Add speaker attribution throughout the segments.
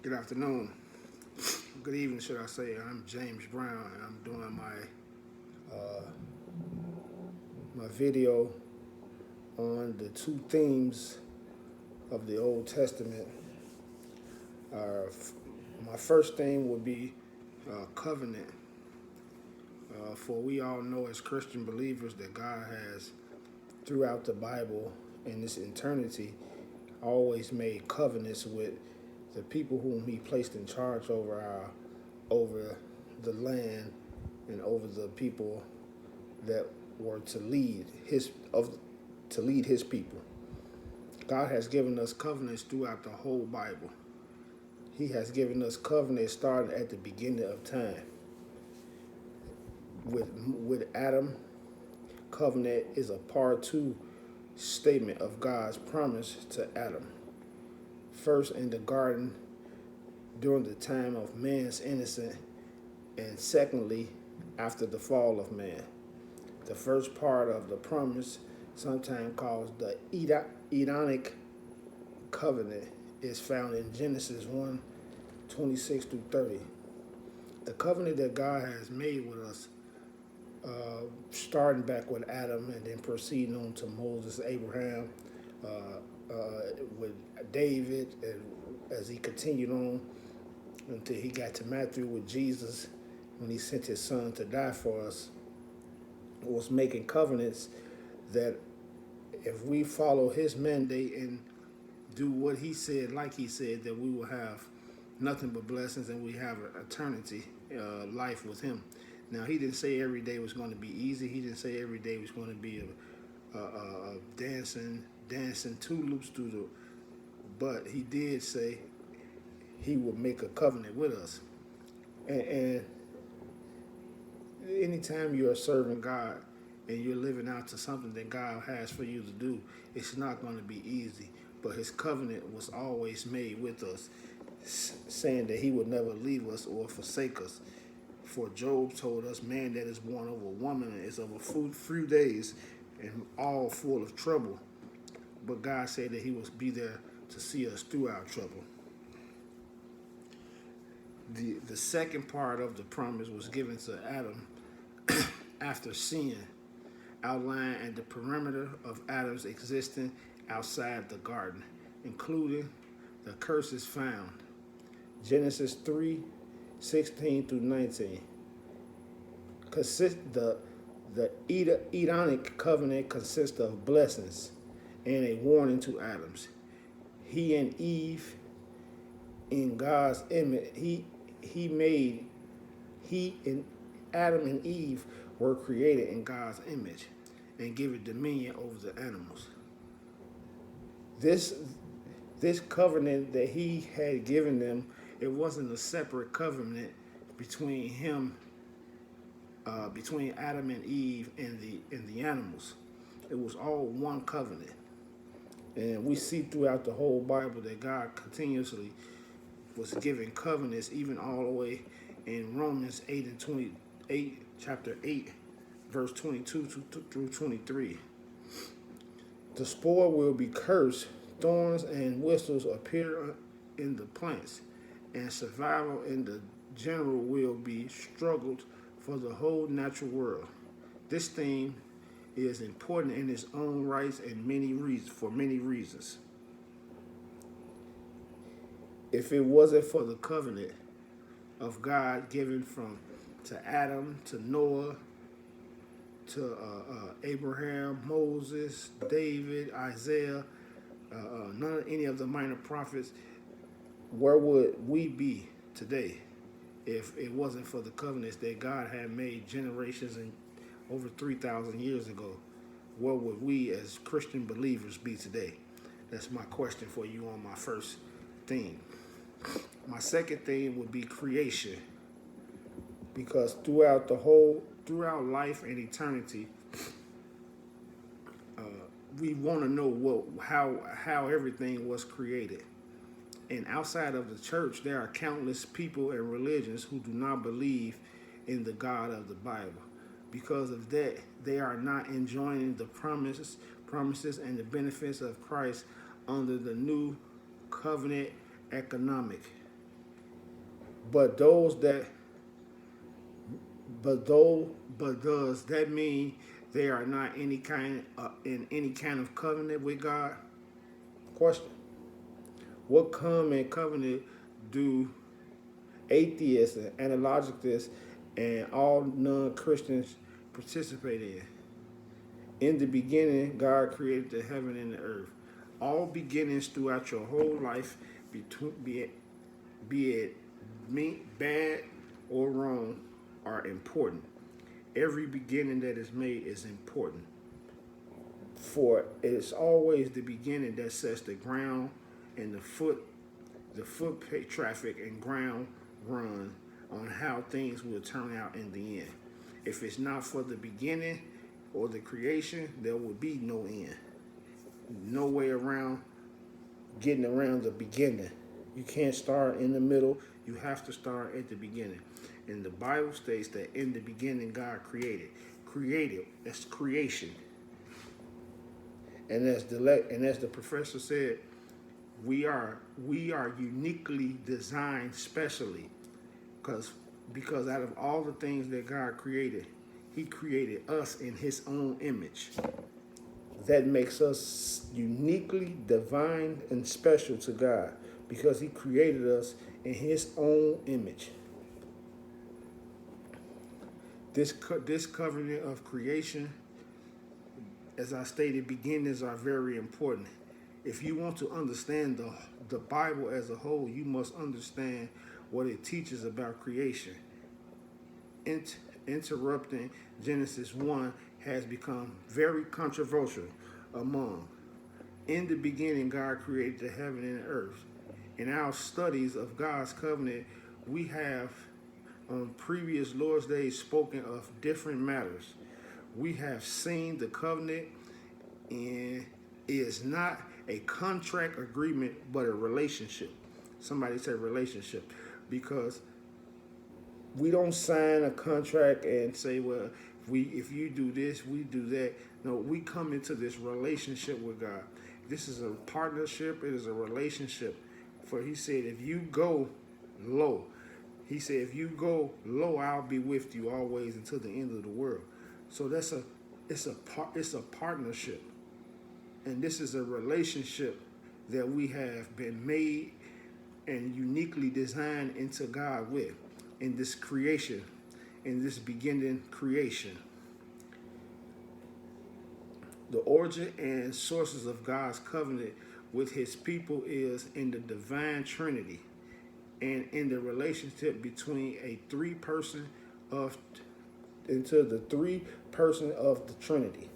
Speaker 1: Good afternoon. Good evening, should I say. I'm James Brown, and I'm doing my video on the two themes of the Old Testament. My first theme would be covenant. For we all know as Christian believers that God has, throughout the Bible in this eternity, always made covenants with the people whom He placed in charge over the land and over the people that were to lead His people. God has given us covenants throughout the whole Bible. He has given us covenants starting at the beginning of time. With Adam, covenant is a part two statement of God's promise to Adam. First in the garden during the time of man's innocence, and secondly after the fall of man. The first part of the promise, sometimes called the Edenic covenant, is found in Genesis 1:26 through 30. The covenant that God has made with us, starting back with Adam and then proceeding on to Moses, Abraham, with David, and as he continued on until he got to Matthew with Jesus when he sent his son to die for us, was making covenants that if we follow his mandate and do what he said, like he said, that we will have nothing but blessings and we have an eternity life with him. Now, he didn't say every day was going to be easy. He didn't say every day was going to be a dancing two loops through the. But he did say he would make a covenant with us. And anytime you are serving God and you're living out to something that God has for you to do, it's not going to be easy. But his covenant was always made with us, saying that he would never leave us or forsake us. For Job told us, man that is born of a woman is of a few days and all full of trouble. But God said that he will be there to see us through our trouble. The second part of the promise was given to Adam after sin, outlined at the perimeter of Adam's existence outside the garden, including the curses found. Genesis 3:16 through 19. The Edenic covenant consists of blessings and a warning to Adam's. He and Eve in God's image, he and Adam and Eve were created in God's image and given dominion over the animals. This covenant that he had given them, it wasn't a separate covenant between him, between Adam and Eve and the animals. It was all one covenant. And we see throughout the whole Bible that God continuously was giving covenants, even all the way in Romans 8, chapter 8, verse 22 through 23. The spore will be cursed, thorns and whistles appear in the plants, and survival in the general will be struggled for the whole natural world. This theme is important in its own rights and for many reasons. If it wasn't for the covenant of God given to Adam, to Noah, to Abraham, Moses, David, Isaiah, any of the minor prophets, where would we be today if it wasn't for the covenants that God had made generations and over 3,000 years ago? Where would we as Christian believers be today? That's my question for you on my first theme. My second theme would be creation, because throughout life and eternity, we want to know how everything was created. And outside of the church, there are countless people and religions who do not believe in the God of the Bible. Because of that, they are not enjoying the promises and the benefits of Christ under the new covenant economic. But those that but does that mean they are not in any kind of covenant with God? Question. What common covenant do atheists and analogists and all non-Christians participate in? In the beginning, God created the heaven and the earth. All beginnings throughout your whole life, be it bad or wrong, are important. Every beginning that is made is important. For it's always the beginning that sets the ground and the foot traffic and ground run on how things will turn out in the end. If it's not for the beginning or the creation, there will be no end. No way around getting around the beginning. You can't start in the middle. You have to start at the beginning. And the Bible states that in the beginning God created. Created, that's creation. And as the professor said, we are uniquely designed specially because out of all the things that God created, he created us in his own image. That makes us uniquely divine and special to God because he created us in his own image. This covenant of creation, as I stated, beginnings are very important. If you want to understand the Bible as a whole, you must understand what it teaches about creation. Interrupting Genesis 1 has become very controversial among. In the beginning, God created the heaven and the earth. In our studies of God's covenant, we have on previous Lord's Days spoken of different matters. We have seen the covenant, and it is not a contract agreement, but a relationship. Somebody said relationship, because we don't sign a contract and say, well, if you do this, we do that. No, we come into this relationship with God. This is a partnership. It is a relationship. For he said, if you go low, he said, if you go low, I'll be with you always until the end of the world. So it's a partnership. And this is a relationship that we have been made and uniquely designed into God with in this creation, in this beginning creation. The origin and sources of God's covenant with his people is in the divine Trinity and in the relationship between into the three person of the Trinity.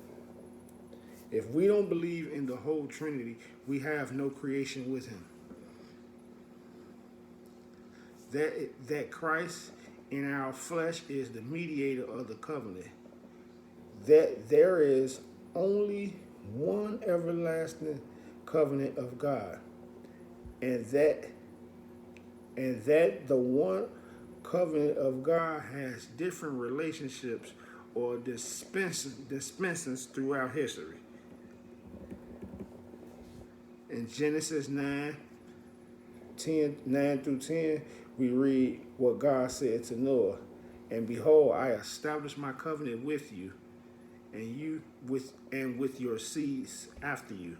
Speaker 1: If we don't believe in the whole Trinity, we have no creation with him. That Christ in our flesh is the mediator of the covenant. That there is only one everlasting covenant of God. And that the one covenant of God has different relationships or dispensations throughout history. In Genesis 9 through 10, we read what God said to Noah. And behold, I establish my covenant with you, and with your seeds after you.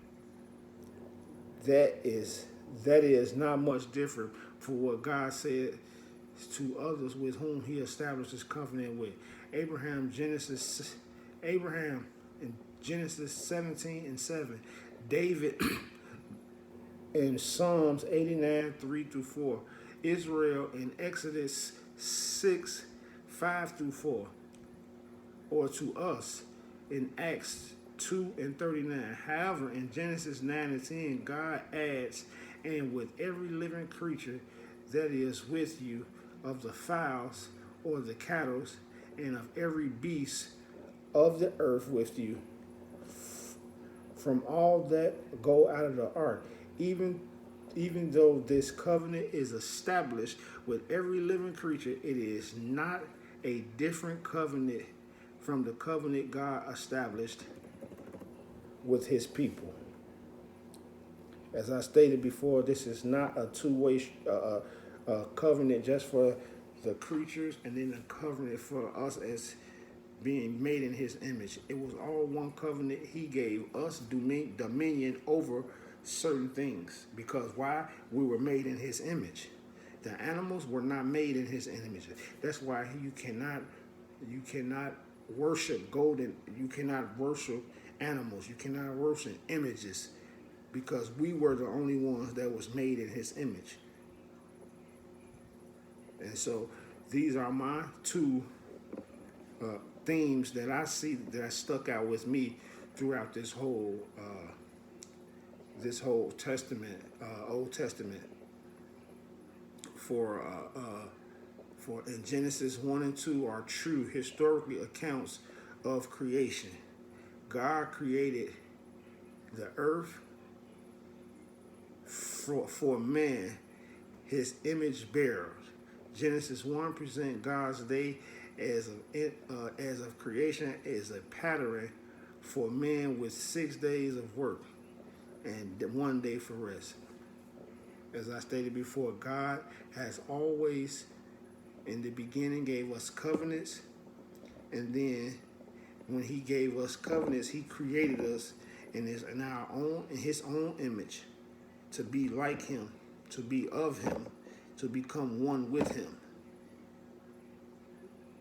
Speaker 1: That is not much different from what God said to others with whom he established his covenant with. Abraham in Genesis 17 and 7. David in Psalms 89, 3 through 4. Israel in Exodus 6, 5 through 4. Or to us in Acts 2 and 39. However, in Genesis 9 and 10, God adds, and with every living creature that is with you, of the fowls or the cattle, and of every beast of the earth with you, from all that go out of the ark, even though this covenant is established with every living creature, it is not a different covenant from the covenant God established with his people. As I stated before, this is not a two-way a covenant just for the creatures, and then a covenant for us as being made in his image. It was all one covenant. He gave us dominion over certain things. Because why? We were made in his image. The animals were not made in his image. That's why you cannot worship golden, you cannot worship animals, you cannot worship images, because we were the only ones that was made in his image. And so these are my two themes that I see that stuck out with me throughout this whole Testament, Old Testament. For in Genesis 1 and 2 are true historically accounts of creation. God created the earth for man, his image bearers. Genesis 1 present God's day as of creation as a pattern for man, with 6 days of work and 1 day for rest. As I stated before, God has always, in the beginning, gave us covenants, and then when he gave us covenants, he created us in his own image, to be like him, to be of him, to become one with him.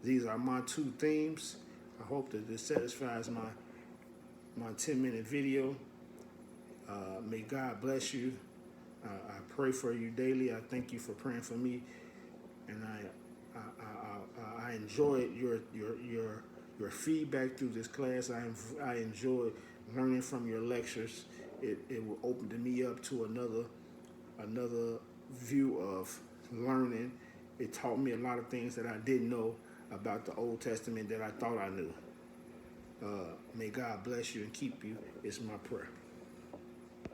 Speaker 1: These are my two themes. I hope that this satisfies my 10-minute video. May God bless you. I pray for you daily. I thank you for praying for me, and I enjoyed your feedback through this class. I enjoyed learning from your lectures. It will open me up to another view of learning. It taught me a lot of things that I didn't know about the Old Testament that I thought I knew. May God bless you and keep you. It's my prayer.